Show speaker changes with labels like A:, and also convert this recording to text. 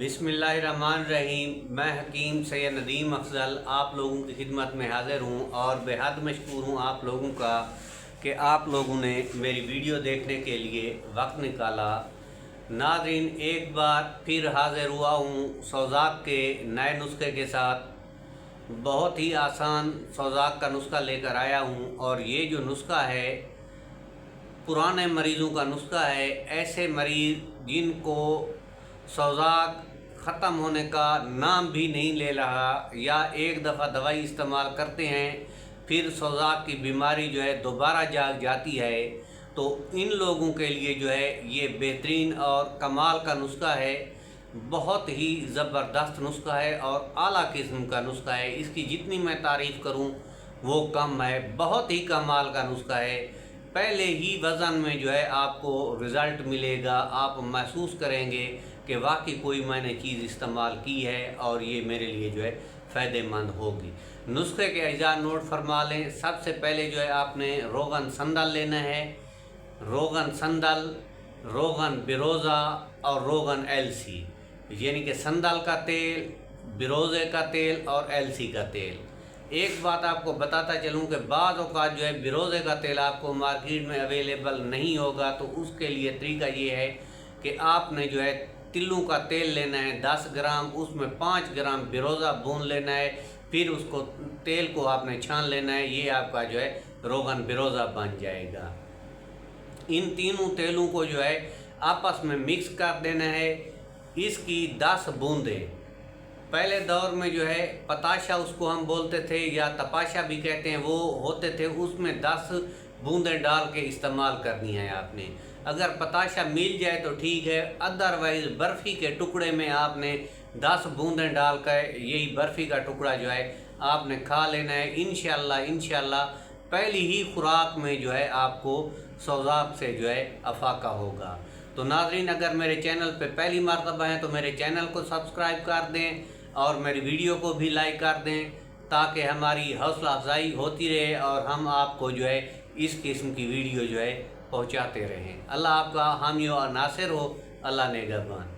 A: बिस्मिल्लाहिर्रहमानिर्रहीम। मैं हकीम सैयद नदीम अफजल आप लोगों की खिदमत में हाज़िर हूँ और बेहद मशकूर हूँ आप लोगों का कि आप लोगों ने मेरी वीडियो देखने के लिए वक्त निकाला। नाज़रीन, एक बार फिर हाज़िर हुआ हूँ सौज़ाक के नए नुस्खे के साथ। बहुत ही आसान सौज़ाक का नुस्खा लेकर आया हूँ और ये जो नुस्खा है पुराने मरीज़ों का नुस्खा है। ऐसे मरीज़ जिनको सौज़ाक ख़त्म होने का नाम भी नहीं ले रहा या एक दफ़ा दवाई इस्तेमाल करते हैं फिर सौज़ाक की बीमारी जो है दोबारा जाग जाती है, तो इन लोगों के लिए जो है ये बेहतरीन और कमाल का नुस्खा है। बहुत ही ज़बरदस्त नुस्खा है और आला किस्म का नुस्खा है। इसकी जितनी मैं तारीफ़ करूं वो कम है। बहुत ही कमाल का नुस्खा है। पहले ही वज़न में जो है आपको रिज़ल्ट मिलेगा। आप महसूस करेंगे कि वाकई कोई मैंने चीज़ इस्तेमाल की है और ये मेरे लिए जो है फ़ायदेमंद होगी। नुस्खे के अज्जा नोट फरमा लें। सबसे पहले जो है आपने रोगन संदल लेना है। रोगन संदल, रोगन बिरोज़ा और रोगन एलसी, यानी कि संदल का तेल, बिरोज़े का तेल और एलसी का तेल। एक बात आपको बताता चलूं कि बाज़ औक़ात जो है बिरोज़े का तेल आपको मार्केट में अवेलेबल नहीं होगा, तो उसके लिए तरीका ये है कि आपने जो है तिलों का तेल लेना है 10 ग्राम, उसमें 5 ग्राम बिरोज़ा भून लेना है, फिर उसको तेल को आपने छान लेना है। ये आपका जो है रोगन बिरोज़ा बन जाएगा। इन तीनों तेलों को जो है आपस में मिक्स कर देना है। इसकी 10 बूंदें, पहले दौर में जो है पताशा उसको हम बोलते थे या तपाशा भी कहते हैं, वो होते थे, उसमें 10 बूंदें डाल के इस्तेमाल करनी है आपने। अगर पताशा मिल जाए तो ठीक है, अदरवाइज़ बर्फ़ी के टुकड़े में आपने 10 बूंदें डाल कर यही बर्फ़ी का टुकड़ा जो है आपने खा लेना है। इंशाल्लाह पहली ही खुराक में जो है आपको सौज़ाक से जो है अफाका होगा। तो नाज़रीन, अगर मेरे चैनल पे पहली मर्तबा हैं तो मेरे चैनल को सब्सक्राइब कर दें और मेरी वीडियो को भी लाइक कर दें, ताकि हमारी हौसला अफजाई होती रहे और हम आपको जो है इस किस्म की वीडियो जो है पहुंचाते रहें। अल्लाह आपका हामी और नासिर हो। अल्लाह निगहबान।